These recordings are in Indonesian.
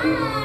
Nah,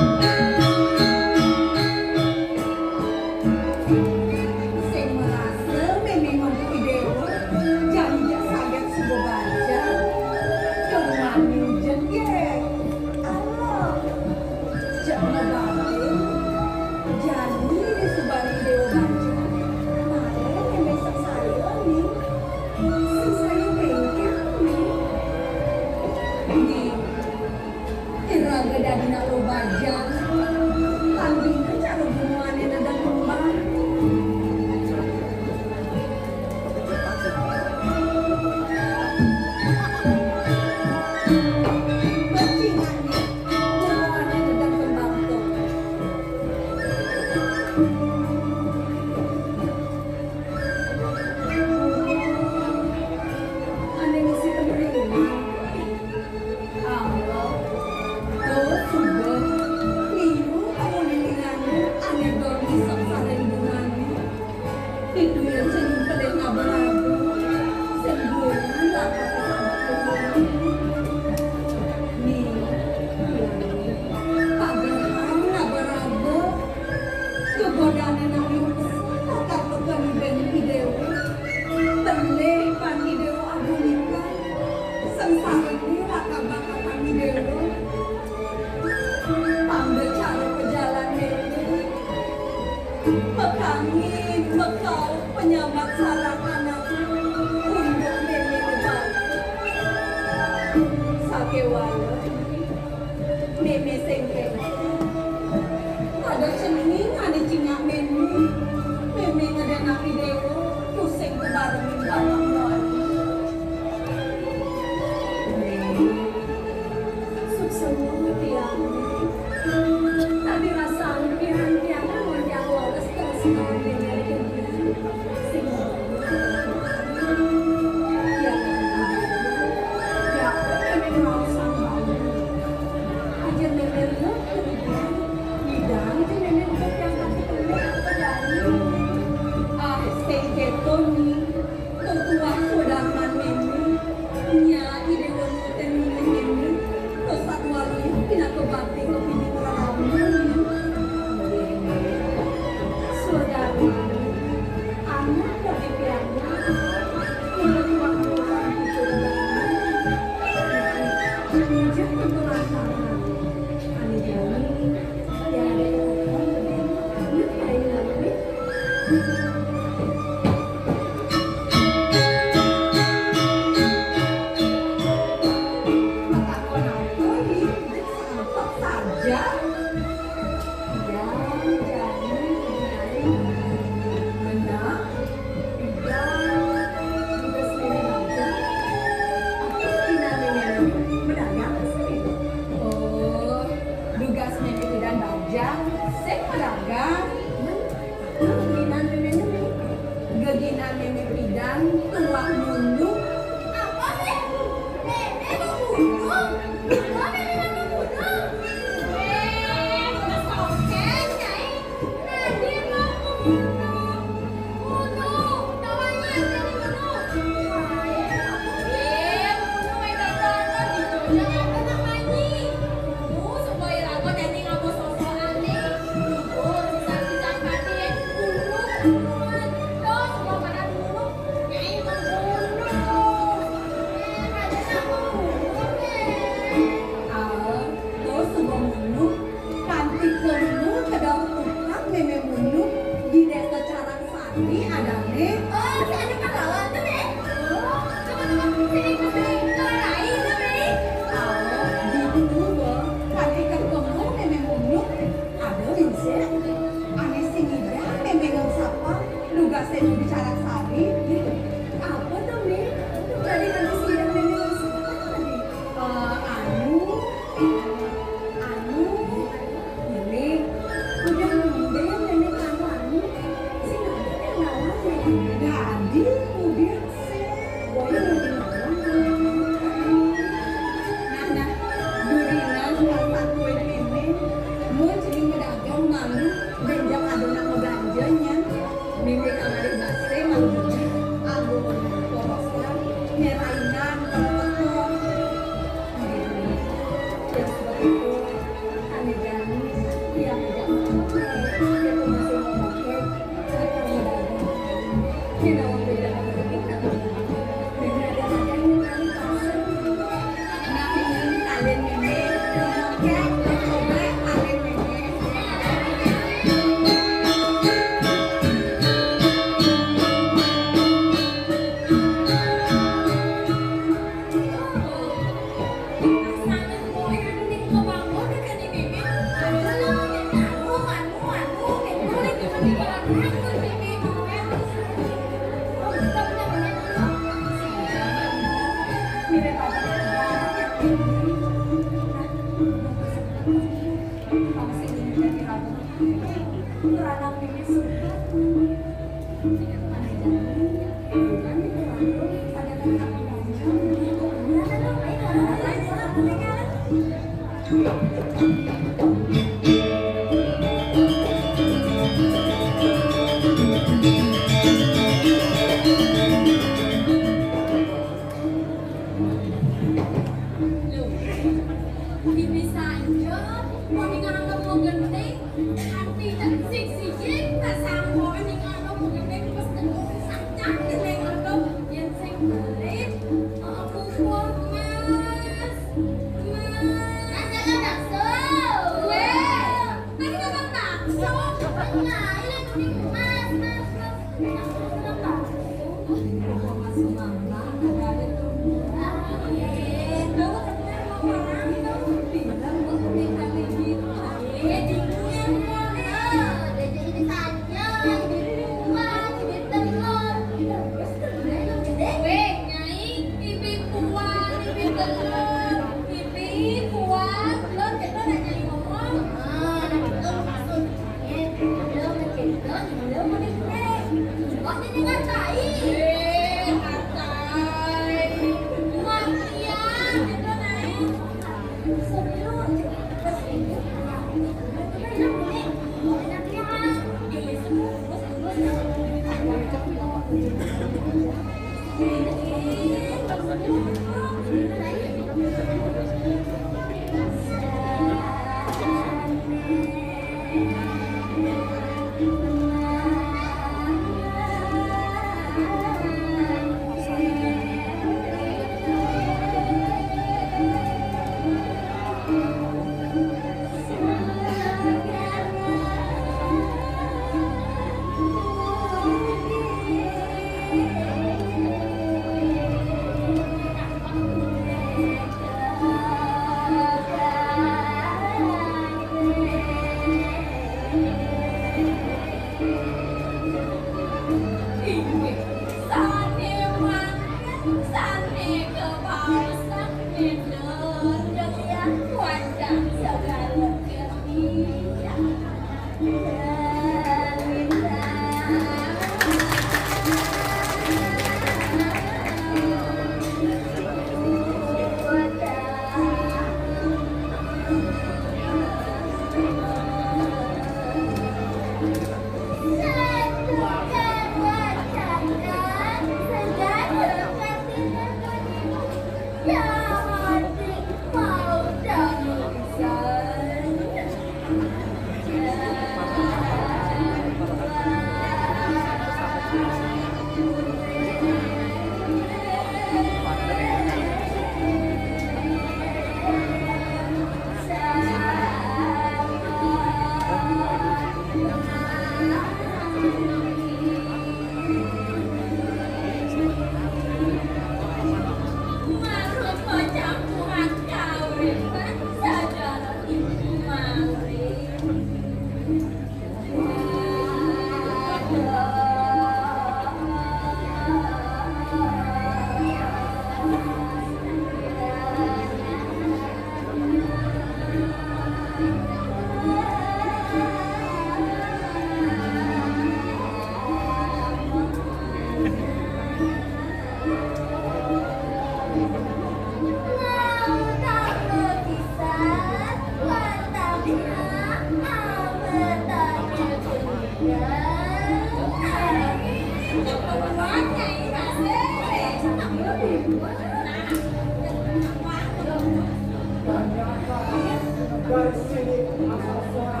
Dari sini asal suara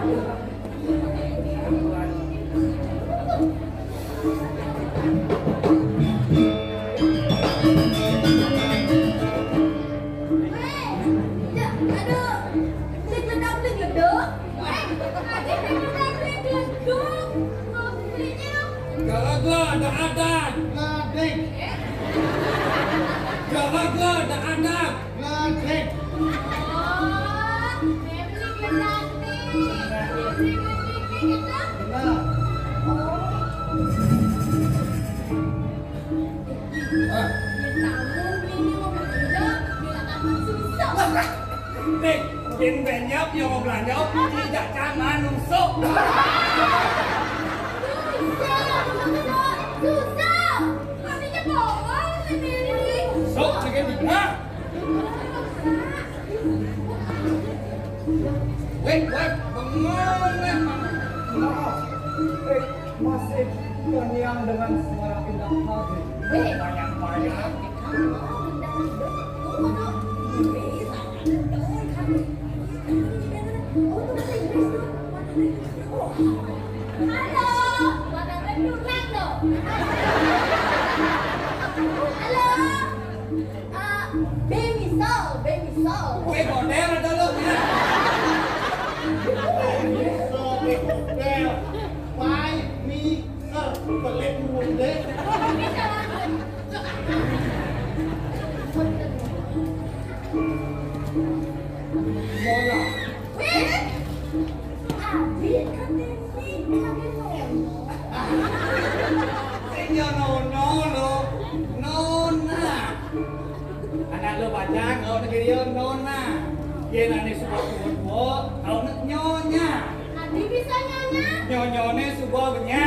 ada adat. Ladek. Galagla ada adat. Ladek. Dik, bên về nhóc vô một là nhóc chỉ đã cha má nung sốt. Susah, maminya bohong sendiri. Sốt thì cái gì hả? Wait, bengong deh. maaf, masih terngiang dengan suara indah hati. Banyak-banyak. Halo, baby soul. Cái còn đeo ra đó luôn nha. Phải mi còn lên nguồn đấy. Mona, Ini nona. Anak lo baca kau nak dia nona. Dia nanti suka buat, kau nak nyonya. Adi bisa nyonya? Nyonyone suka benya.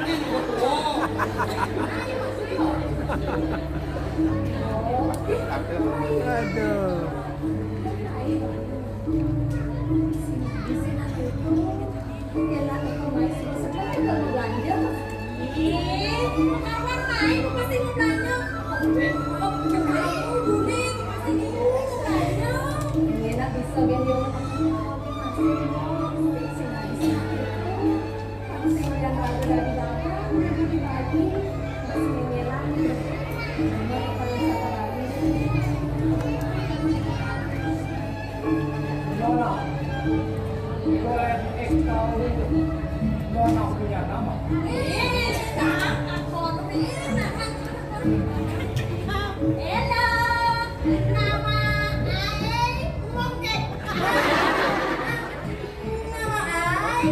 Ini buat. Aduh. Kapan main pasti mau belanja. Enak bisa gendong. Mona, boleh tahu Mona punya nama? Hello, nama Ai Mongkek. Nama Ai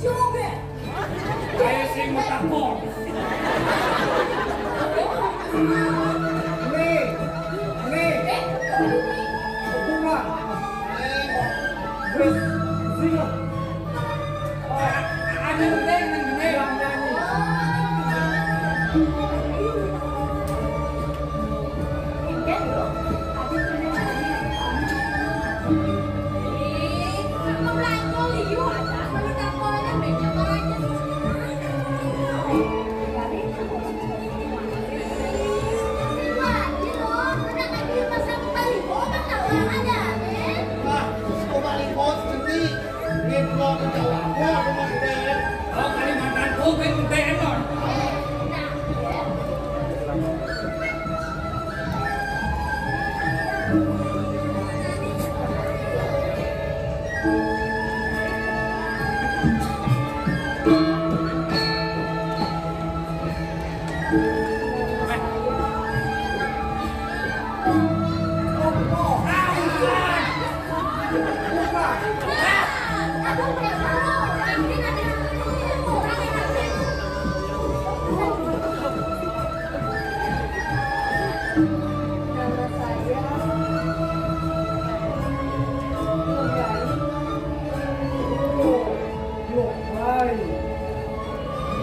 Juga. Saya sih mau takut. Nih, bukan. Chris Zero. Ada gede. Yang nyanyi. Nah, kau balik kos nanti. Ngeblok ke Jawa. Wah, rumah gede. Kalau Kalimantan tuh kan gede emang.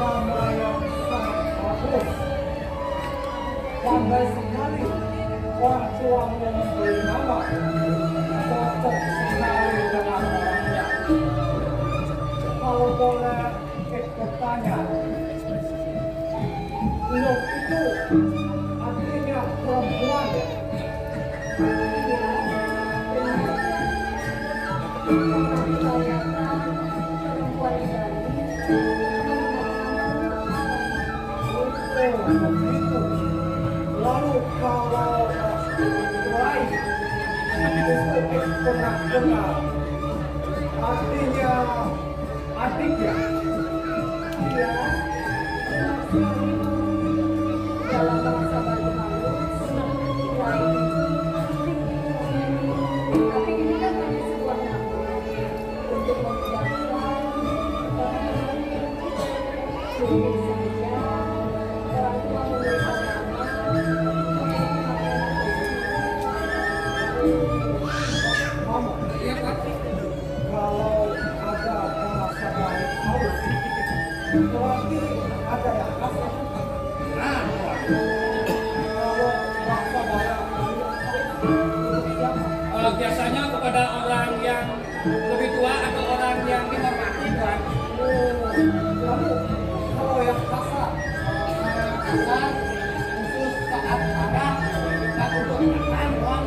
Nama yang sangat bagus. Pandai sekali orang tua memberi nama. Cocok sekali dengan orangnya. Kalau boleh ikut tanya, Nuk itu artinya perempuan ya. Begitu. Lalu kalau lain itu benar-benar artinya adik ya. Iya. Dalam bahasa Bali tapi ini kan hanya sebuah nama untuk memudahkan sulit saja orang tua memberikan Mama, Iya Pak. kalau ada bahasa Bali halus, berarti ada yang kasar. Nah, Pak. Kalau bahasa Barat untuk siapa? Biasanya kepada orang yang lebih tua atau orang yang dihormati Tuhan. Lalu kalau yang kasar, Kasar khusus saat ada kita untuk makan Tuhan.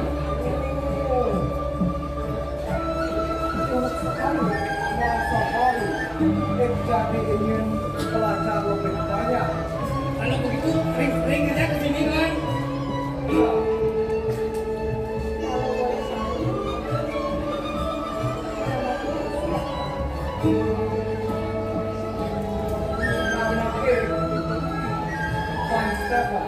unik sekali bahasa Bali. Jadi ingin belajar lebih banyak. Kalau begitu sering-sering aja ke sini Tuhan. Ya, kalau boleh tahu nama Kim Van Stefan.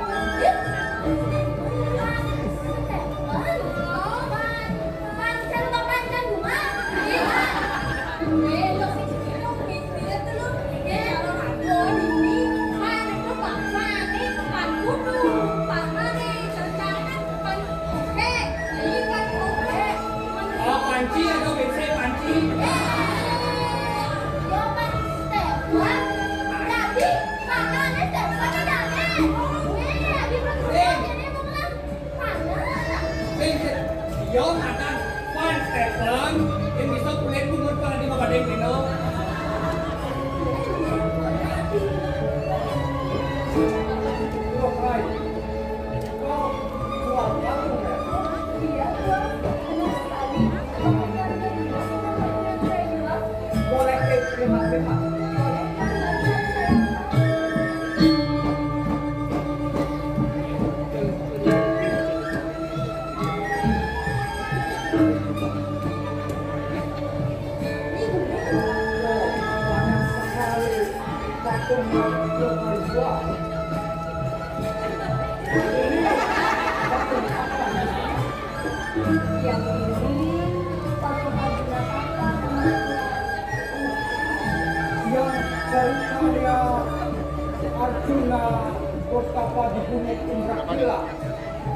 Oh, panci atau BC panci? Yo makan Van Stefan yang bisa kulit bungut pada di Mabadeng Dino. Look, Rai, kau jual patung ya? Boleh lihat-lihat. Oh, banyak sekali patung yang belum dijual. Ini patung apa? Yang ini patung Arjuna Tapa Yang dari karya Arjuna Gotapa di Gunung Indrakila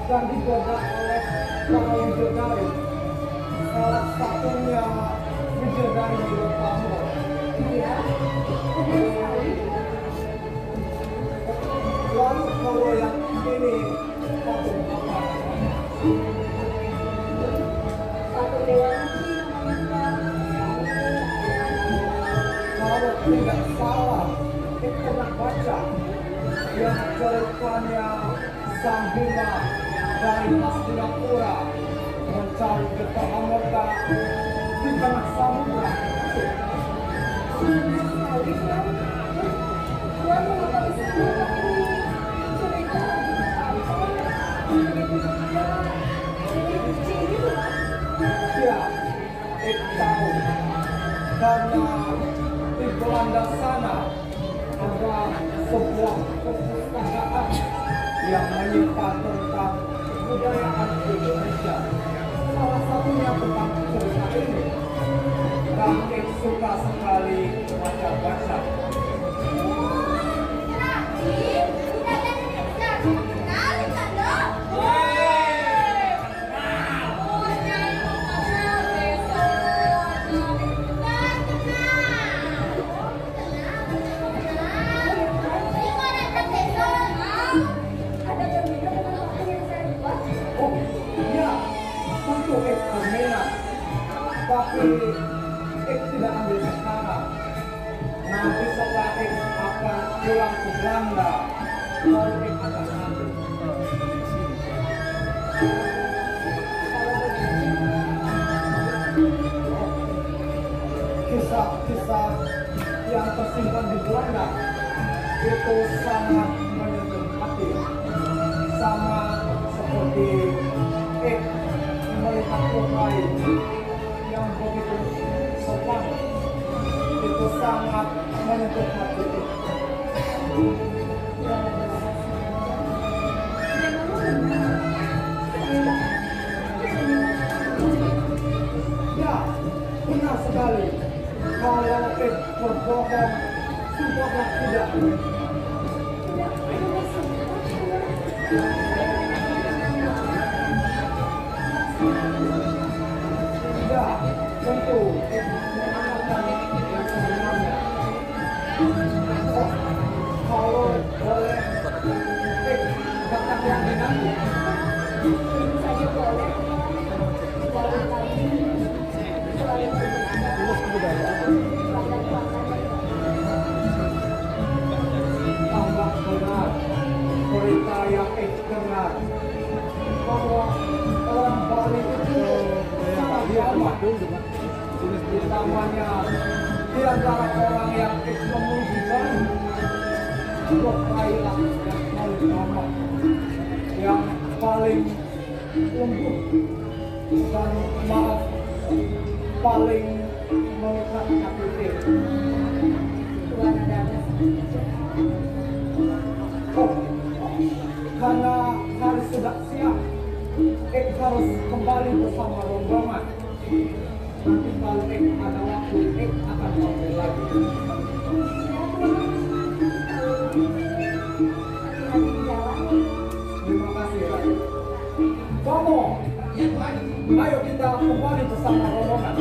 dan digodok oleh para bidadari. Salah satunya bidadari Gotamo. Iya, benar sekali. Lalu kalau yang ini patung apa? Patung Dewa Ruci namanya. Kalau tidak salah, kita pernah baca yang ceritanya Sang Bima dari Hastinapura mencari Geta Amerta di tengah samudra. Benar sekali kan? Tuhan mengapa bisa mengetahui cerita Arjuna Tapa? Begitu juga Dewi Ruci ini bukan? Ya, ik tahu karena di Belanda sana ada sebuah perpustakaan yang menyimpan tentang kebudayaan Indonesia. Salah satunya tentang cerita ini. Dan ik suka sekali baca-baca. Ada jaminan dengan apa yang saya buat? Oh iya, tentu ik berminat. Tapi ik tidak ambil sekarang. Nanti setelah ik akan pulang ke Belanda, baru akan ada. Kisah-kisah yang tersimpan di Belanda itu sangat menyentuh hati, sama seperti melihat Lokai yang begitu sopan, itu sangat menyentuh hati. Ya, benar sekali. Kalau berbohong, sudahlah tidak. Ya, tentu menanyakan yang sebenarnya. Oh, kalau boleh, datang yang dinanti. Tentu saja boleh. Tambah benar berita yang dengar bahwa orang Bali itu sangat diamat, utamanya di antara orang yang memujikan Lokai lah yang paling lama, yang paling lembut dan maaf, paling melekat hati. Tuhan ada apa? Oh, karena hari sudah siap, harus kembali bersama rombongan. Nanti kalau ada waktu, akan mampir lagi. Hati-hati di jalan. Terima kasih, Rai. Kamu, ayo kita kembali bersama rombongan.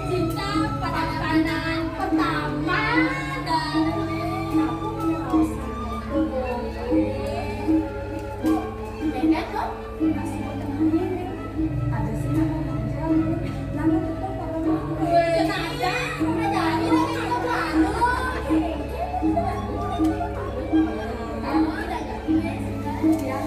Cinta pada pandangan pertama dan aku mengenal beda kok masih temenin ada sih nama kita kalau kenapa udah jadi lagi kita baru kamu tidak jadi yang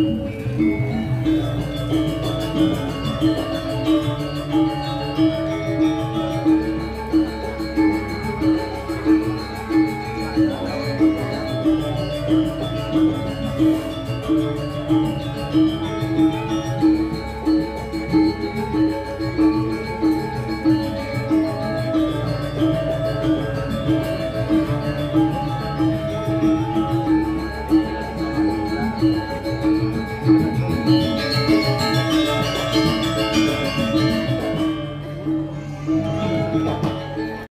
Thank you.